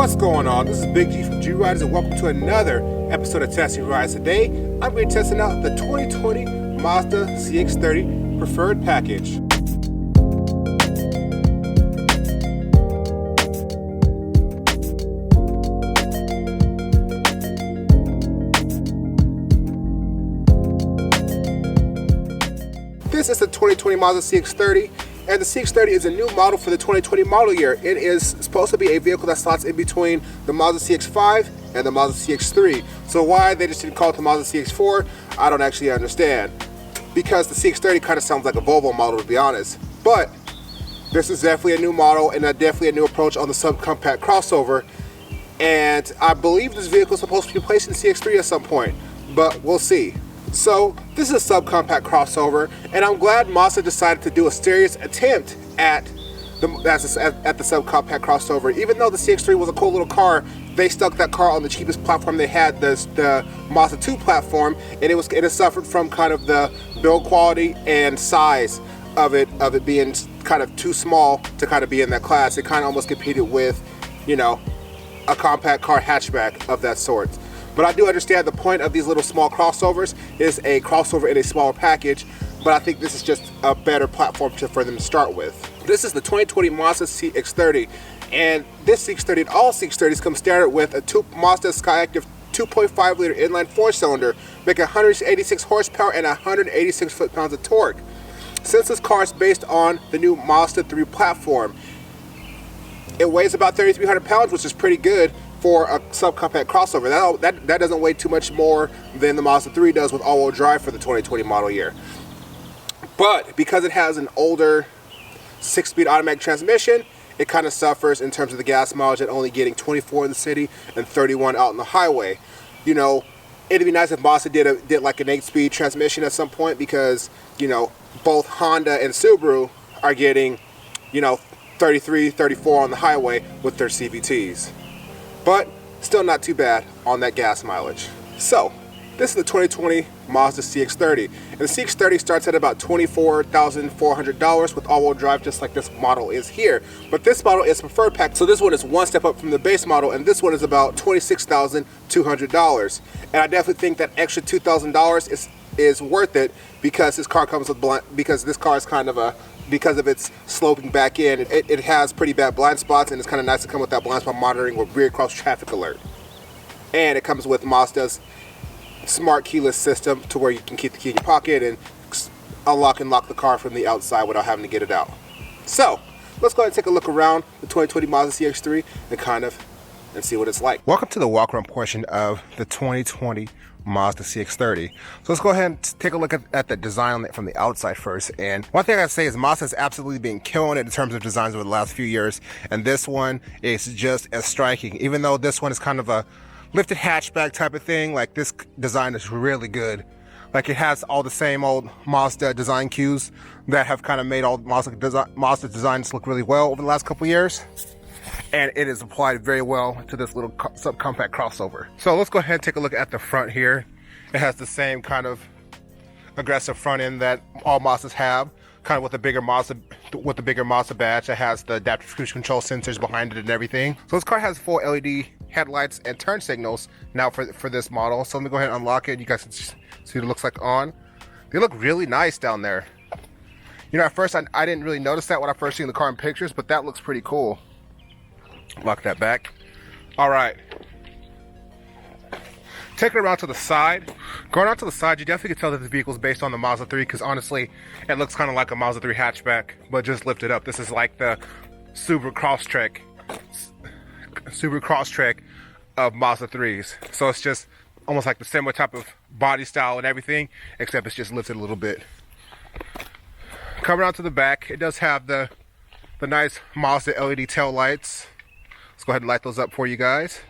What's going on? This is Big G from G Riders and welcome to another episode of Testing Rides. Today, I'm going to be testing out the 2020 Mazda CX-30 Preferred Package. This is the 2020 Mazda CX-30. And the CX-30 is a new model for the 2020 model year. It is supposed to be a vehicle that slots in between the Mazda CX-5 and the Mazda CX-3. So why they just didn't call it the Mazda CX-4, I don't actually understand. Because the CX-30 kind of sounds like a Volvo model, to be honest. But this is definitely a new model and definitely a new approach on the subcompact crossover. And I believe this vehicle is supposed to be replacing the CX-3 at some point, but we'll see. So this is a subcompact crossover, and I'm glad Mazda decided to do a serious attempt at the subcompact crossover. Even though the CX-3 was a cool little car, they stuck that car on the cheapest platform they had, the Mazda 2 platform, and it suffered from kind of the build quality and size of it being kind of too small to kind of be in that class. It kind of almost competed with, you know, a compact car hatchback of that sort. But I do understand the point of these little small crossovers is a crossover in a smaller package, but I think this is just a better platform for them to start with. This is the 2020 Mazda CX-30, and this CX-30 and all CX-30s come standard with a Mazda Skyactiv 2.5 liter inline 4-cylinder, making 186 horsepower and 186 foot-pounds of torque. Since this car is based on the new Mazda 3 platform, it weighs about 3,300 pounds, which is pretty good for a subcompact crossover. That doesn't weigh too much more than the Mazda 3 does with all-wheel drive for the 2020 model year. But because it has an older 6-speed automatic transmission, it kind of suffers in terms of the gas mileage at only getting 24 in the city and 31 out on the highway. You know, it'd be nice if Mazda did like an 8-speed transmission at some point, because, you know, both Honda and Subaru are getting, you know, 33, 34 on the highway with their CVTs. But still not too bad on that gas mileage. So this is the 2020 Mazda CX-30, and the CX-30 starts at about $24,400 with all-wheel drive, just like this model is here. But this model is preferred pack, so this one is one step up from the base model, and this one is about $26,200. And I definitely think that extra $2,000 is worth it, because this car comes with because this car is kind of because of its sloping back end, it has pretty bad blind spots, and it's kind of nice to come with that blind spot monitoring with rear cross traffic alert. And it comes with Mazda's smart keyless system, to where you can keep the key in your pocket and unlock and lock the car from the outside without having to get it out. So let's go ahead and take a look around the 2020 Mazda CX-3 and see what it's like. Welcome to the walk around portion of the 2020 Mazda CX-30. So let's go ahead and take a look at the design on it from the outside first. And one thing I gotta say is Mazda has absolutely been killing it in terms of designs over the last few years, and this one is just as striking. Even though this one is kind of a lifted hatchback type of thing, like, this design is really good. Like, it has all the same old Mazda design cues that have kind of made all Mazda designs look really well over the last couple years. And it is applied very well to this little subcompact crossover. So let's go ahead and take a look at the front here. It has the same kind of aggressive front end that all Mazdas have, kind of with the bigger Mazda badge. It has the adaptive cruise control sensors behind it and everything. So this car has full LED headlights and turn signals now for this model. So let me go ahead and unlock it. You guys can see what it looks like on. They look really nice down there. You know, at first I didn't really notice that when I first seen the car in pictures, but that looks pretty cool. Lock that back. All right. Take it around to the side. Going out to the side, you definitely can tell that the vehicle is based on the Mazda 3, because honestly, it looks kind of like a Mazda 3 hatchback, but just lifted up. This is like the Subaru Crosstrek of Mazda 3s. So it's just almost like the similar type of body style and everything, except it's just lifted a little bit. Coming around to the back, it does have the nice Mazda LED tail lights. Let's go ahead and light those up for you guys.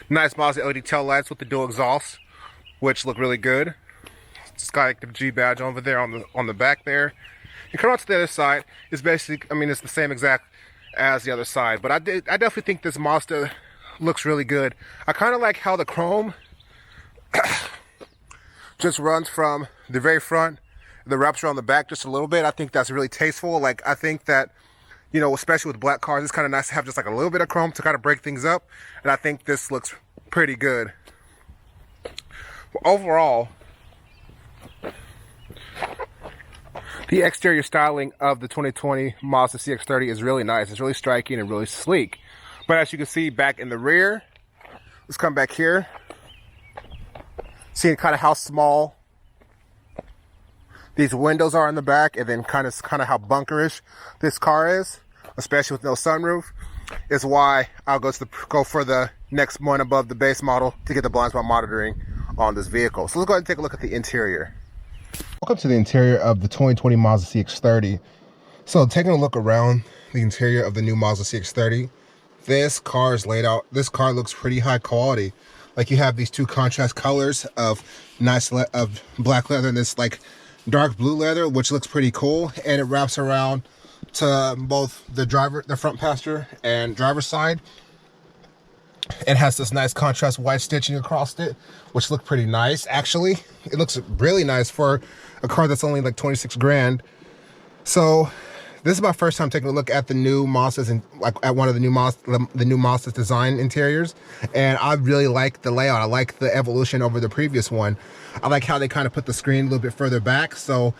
Nice Mazda LED tail lights with the dual exhaust, which look really good. Skyactiv G badge over there on the back there. You come out to the other side, it's basically, I mean, it's the same exact as the other side, but I definitely think this Mazda looks really good. I kind of like how the chrome just runs from the very front, the wraps around the back just a little bit. I think that's really tasteful. Like, I think that, You know, especially with black cars, it's kind of nice to have just like a little bit of chrome to kind of break things up. And I think this looks pretty good. Overall, the exterior styling of the 2020 Mazda CX-30 is really nice. It's really striking and really sleek. But as you can see back in the rear, let's come back here. Seeing kind of how small these windows are in the back, and then kind of how bunkerish this car is, especially with no sunroof, is why I'll go for the next one above the base model to get the blind spot monitoring on this vehicle. So let's go ahead and take a look at the interior. Welcome to the interior of the 2020 Mazda CX-30. So taking a look around the interior of the new Mazda CX-30, this car is laid out. This car looks pretty high quality. Like, you have these two contrast colors of of black leather and this like dark blue leather, which looks pretty cool, and it wraps around to both the front passenger and driver's side. It has this nice contrast white stitching across it, which look pretty nice. Actually, it looks really nice for a car that's only like 26 grand. So this is my first time taking a look at the new Mazdas and like at one of the new Mazda's design interiors, and I really like the layout. I like the evolution over the previous one. I like how they kind of put the screen a little bit further back. So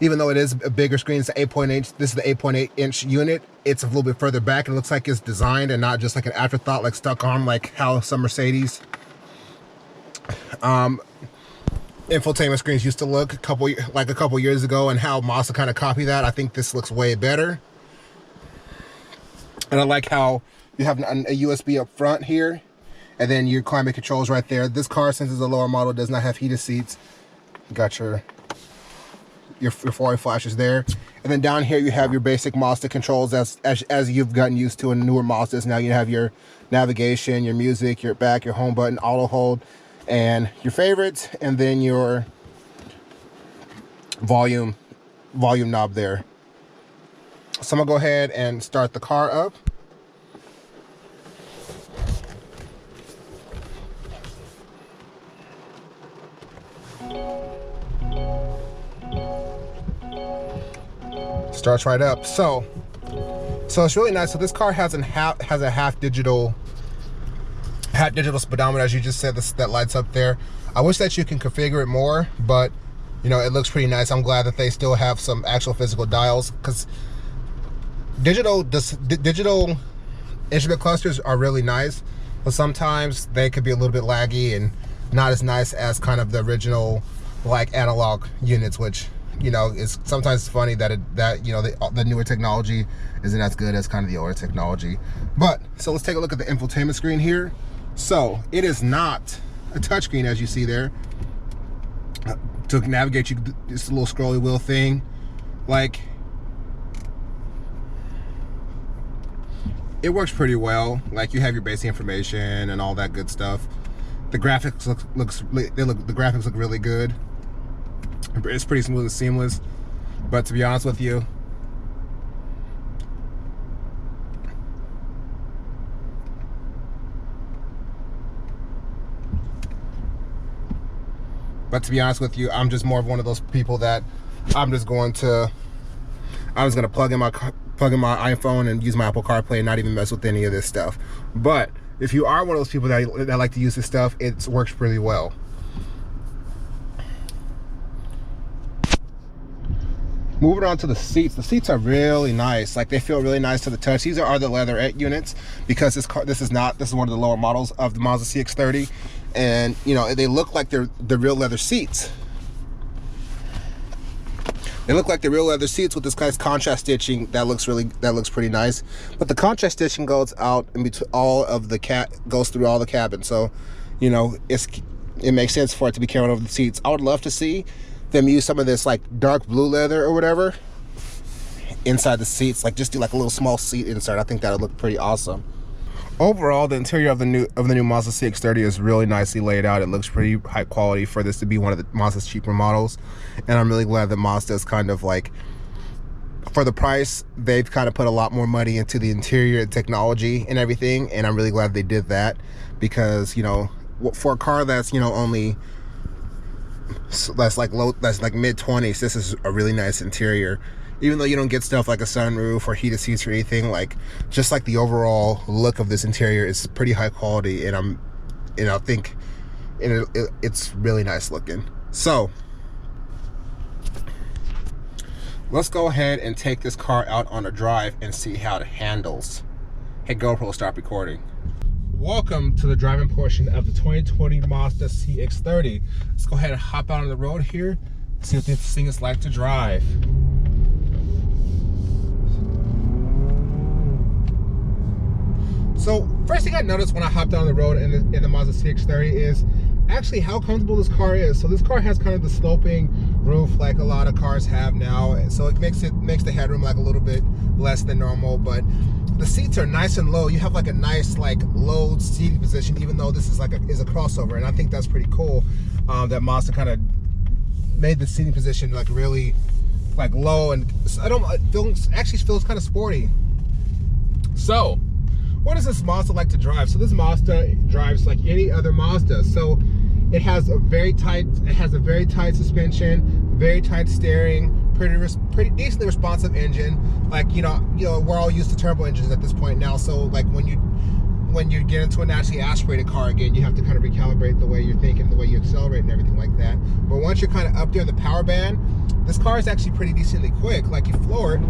even though it is a bigger screen, it's 8.8. This is the 8.8-inch unit. It's a little bit further back. It looks like it's designed and not just like an afterthought, like stuck on like how some Mercedes infotainment screens used to look a couple years ago, and how Mazda kind of copied that. I think this looks way better. And I like how you have a USB up front here, and then your climate controls right there. This car, since it's a lower model, does not have heated seats. You got your four-way flashes there, and then down here you have your basic Mazda controls as you've gotten used to in newer Mazdas. Now you have your navigation, your music, your back, your home button, auto hold, and your favorites, and then your volume knob there. So I'm gonna go ahead and start the car up. Starts right up. So it's really nice. So this car has a half digital speedometer, as you just said, that lights up there. I wish that you can configure it more, but you know, it looks pretty nice. I'm glad that they still have some actual physical dials, because digital instrument clusters are really nice, but sometimes they could be a little bit laggy and not as nice as kind of the original like analog units, which, you know, is sometimes funny that the newer technology isn't as good as kind of the older technology. But so let's take a look at the infotainment screen here. So it is not a touchscreen, as you see there. To navigate, you just a little scrolly wheel thing. Like, it works pretty well. Like, you have your basic information and all that good stuff. The graphics the graphics look really good. It's pretty smooth and seamless. But to be honest with you, I'm just more of one of those people that I'm just gonna plug in my iPhone and use my Apple CarPlay and not even mess with any of this stuff. But if you are one of those people that like to use this stuff, it works pretty well. Moving on to the seats. The seats are really nice. Like, they feel really nice to the touch. These are the leatherette units, because this is one of the lower models of the Mazda CX-30, and you know, they look like they're the real leather seats. They look like the real leather seats with this guy's contrast stitching that looks pretty nice. But the contrast stitching goes out in between goes through all the cabin, so you know, it makes sense for it to be carried over the seats. I would love to see them use some of this like dark blue leather or whatever inside the seats, like just do like a little small seat insert. I think that would look pretty awesome. Overall, the interior of the new Mazda CX-30 is really nicely laid out. It looks pretty high quality for this to be one of the Mazda's cheaper models, and I'm really glad that Mazda is kind of like, for the price, they've kind of put a lot more money into the interior technology and everything, and I'm really glad they did that, because, you know, for a car that's, you know, only that's like mid-20s, this is a really nice interior. Even though you don't get stuff like a sunroof or heated seats or anything, like just like the overall look of this interior is pretty high quality, and I think it's really nice looking. So let's go ahead and take this car out on a drive and see how it handles. Hey GoPro, stop recording. Welcome to the driving portion of the 2020 Mazda CX-30. Let's go ahead and hop out on the road here, see what this thing is like to drive. So first thing I noticed when I hopped on the road in the Mazda CX-30 is actually how comfortable this car is. So this car has kind of the sloping roof like a lot of cars have now, so it makes the headroom like a little bit less than normal, but the seats are nice and low. You have like a nice like low seating position, even though this is like a crossover, and I think that's pretty cool that Mazda kind of made the seating position like really like low, and it actually feels kind of sporty. So what does this Mazda like to drive? So this Mazda drives like any other Mazda. So it has a very tight suspension, very tight steering, pretty decently responsive engine. Like you know, we're all used to turbo engines at this point now. So like when you get into a naturally aspirated car again, you have to kind of recalibrate the way you're thinking, the way you accelerate, and everything like that. But once you're kind of up there in the power band, this car is actually pretty decently quick. Like you floor it,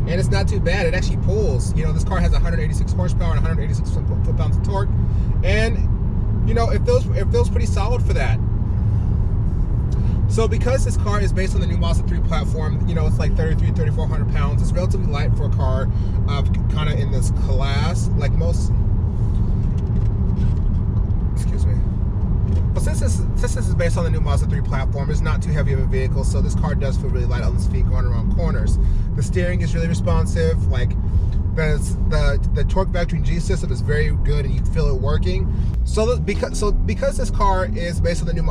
and it's not too bad. It actually pulls. You know, this car has 186 horsepower and 186 foot-pounds of torque, and you know, it feels pretty solid for that. So because this car is based on the new Mazda 3 platform, you know, it's like 3,400 pounds. It's relatively light for a car kind of in this class. Like most, excuse me. But since this is based on the new Mazda 3 platform, it's not too heavy of a vehicle, so this car does feel really light on its feet going around corners. The steering is really responsive. Like the torque vectoring G system is very good, and you feel it working. Because this car is based on the new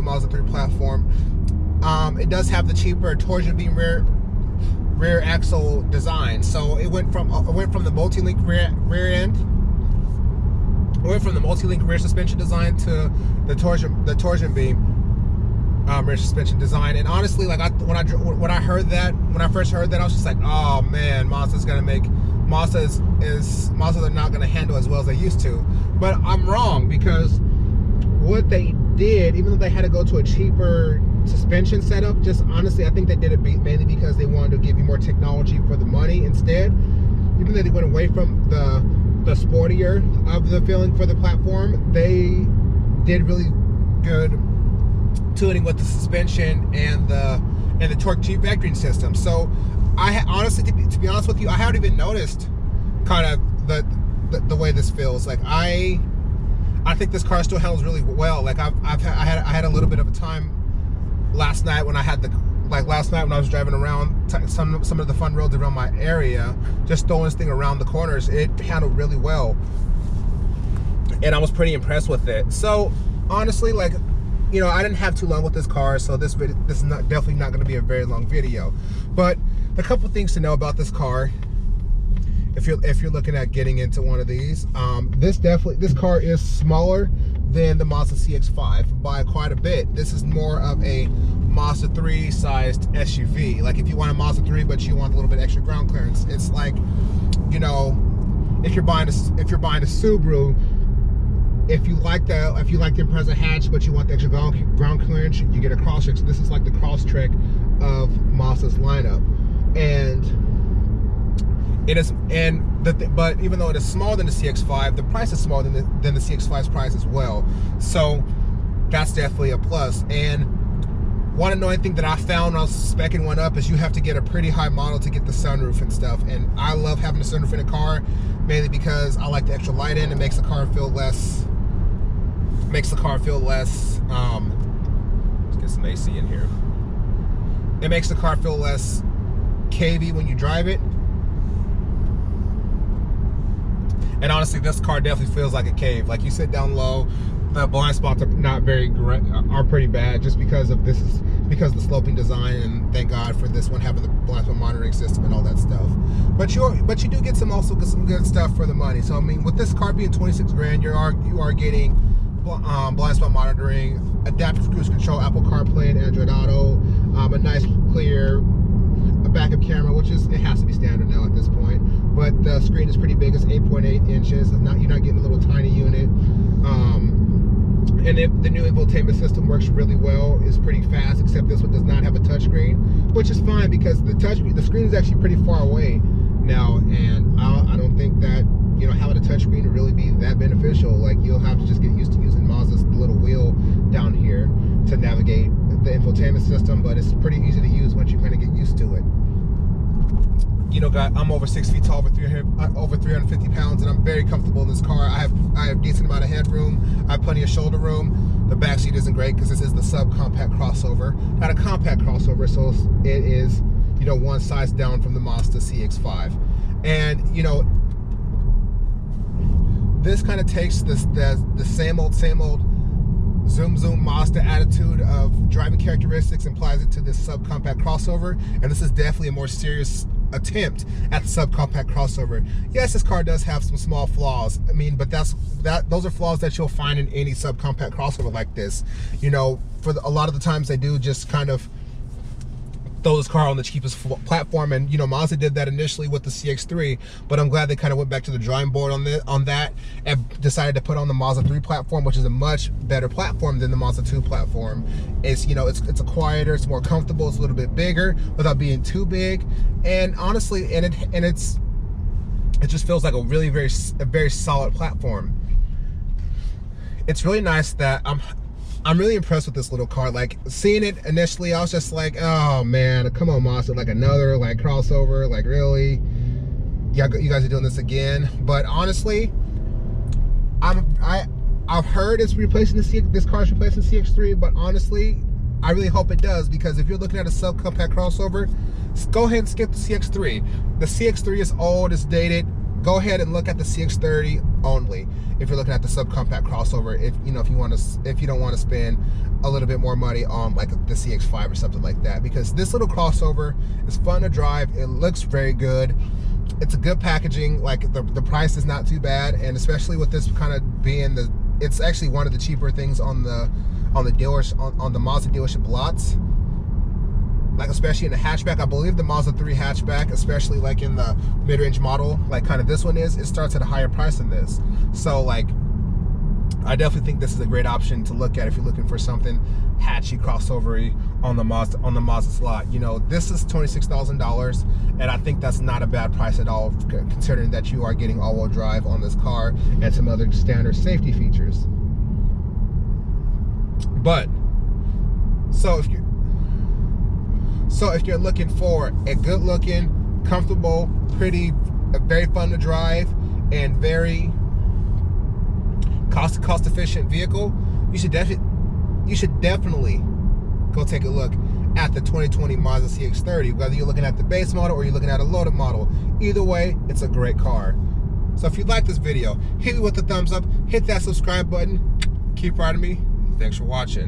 Mazda 3 platform, it does have the cheaper torsion beam rear axle design. So it went from the multi-link rear end. It went from the multi-link rear suspension design to the torsion beam rear suspension design. And honestly, like when I first heard that, I was just like, oh man, Mazda's are not gonna handle as well as they used to. But I'm wrong, because what they did, even though they had to go to a cheaper suspension setup, just honestly, I think they did it mainly because they wanted to give you more technology for the money instead. Even though they went away from the sportier of the feeling for the platform, they did really good tuning with the suspension and the torque G vectoring system. So I honestly, to be honest with you, I haven't even noticed kind of the way this feels. Like I think this car still handles really well. Like I had a little bit of a time last night when I was driving around some of the fun roads around my area, just throwing this thing around the corners. It handled really well, and I was pretty impressed with it. So honestly, like, you know, I didn't have too long with this car, so this is definitely not going to be a very long video. But a couple things to know about this car, if you're looking at getting into one of these, this car is smaller than the Mazda CX-5 by quite a bit. This is more of a Mazda 3 sized SUV. Like if you want a Mazda 3 but you want a little bit extra ground clearance, it's like, you know, if you're buying a Subaru, if you like the Impreza hatch but you want the extra ground clearance, you get a Crosstrek. So this is like the Crosstrek of Mazda's lineup, and it is, but even though it is smaller than the CX-5, the price is smaller than the CX-5's price as well. So that's definitely a plus. And one annoying thing that I found when I was speccing one up is you have to get a pretty high model to get the sunroof and stuff. And I love having a sunroof in a car, mainly because I like the extra light in. It makes the car feel less. Let's get some AC in here. It makes the car feel less cavey when you drive it. And honestly, this car definitely feels like a cave. Like you sit down low, the blind spots are pretty bad, just because of the sloping design, and thank God for this one having the blind spot monitoring system and all that stuff. But you do get some good stuff for the money. So I mean, with this car being 26 grand, you are getting blind spot monitoring, adaptive cruise control, Apple CarPlay and Android Auto, a nice clear backup camera, which is, it has to be standard now at this point. But the screen is pretty big. It's 8.8 inches. It's not, you're not getting a little tiny unit. And the new infotainment system works really well. It's pretty fast, except this one does not have a touchscreen, which is fine because the screen is actually pretty far away now, and I don't think that, you know, having a touchscreen would really be that beneficial. Like, you'll have to just get used to using Mazda's little wheel down here to navigate the infotainment system, but it's pretty easy to use once you kind of get used to it. You know, guys, I'm over 6 feet tall, over 350 pounds, and I'm very comfortable in this car. I have a decent amount of headroom. I have plenty of shoulder room. The back seat isn't great because this is the subcompact crossover, not a compact crossover, so it is, you know, one size down from the Mazda CX-5. And, you know, this kind of takes the same old zoom Mazda attitude of driving characteristics and applies it to this subcompact crossover, and this is definitely a more serious attempt at the subcompact crossover. Yes, this car does have some small flaws. I mean, but those are flaws that you'll find in any subcompact crossover like this. You know, a lot of the times they do just kind of throw this car on the cheapest platform, and you know, Mazda did that initially with the CX-3, but I'm glad they kind of went back to the drawing board on that and decided to put on the Mazda 3 platform, which is a much better platform than the Mazda 2 platform. It's, you know, it's a quieter, it's more comfortable, it's a little bit bigger without being too big, and honestly, it just feels like a very solid platform. It's really nice that I'm really impressed with this little car. Like, seeing it initially, I was just like, oh man, come on, Mazda, like another like crossover, like really? Yeah, you guys are doing this again. But honestly, I've heard it's replacing this car is replacing CX-3, but honestly, I really hope it does, because if you're looking at a subcompact crossover, go ahead and skip the CX-3. The CX-3 is old, it's dated. Go ahead and look at the CX-30 only if you're looking at the subcompact crossover. If you know, if you don't want to spend a little bit more money on like the CX-5 or something like that, because this little crossover is fun to drive. It looks very good. It's a good packaging. Like the price is not too bad, and especially with this kind of being it's actually one of the cheaper things on the Mazda dealership lots. Like, especially in the hatchback, I believe the Mazda 3 hatchback, especially like in the mid-range model, like kind of this one is, it starts at a higher price than this. So like, I definitely think this is a great option to look at if you're looking for something hatchy crossover on the Mazda slot. You know, this is $26,000, and I think that's not a bad price at all, considering that you are getting all-wheel drive on this car and some other standard safety features. But so if you're looking for a good-looking, comfortable, pretty, very fun to drive, and very cost-efficient vehicle, you should definitely go take a look at the 2020 Mazda CX-30. Whether you're looking at the base model or you're looking at a loaded model, either way, it's a great car. So if you like this video, hit me with a thumbs up, hit that subscribe button, keep riding me. Thanks for watching.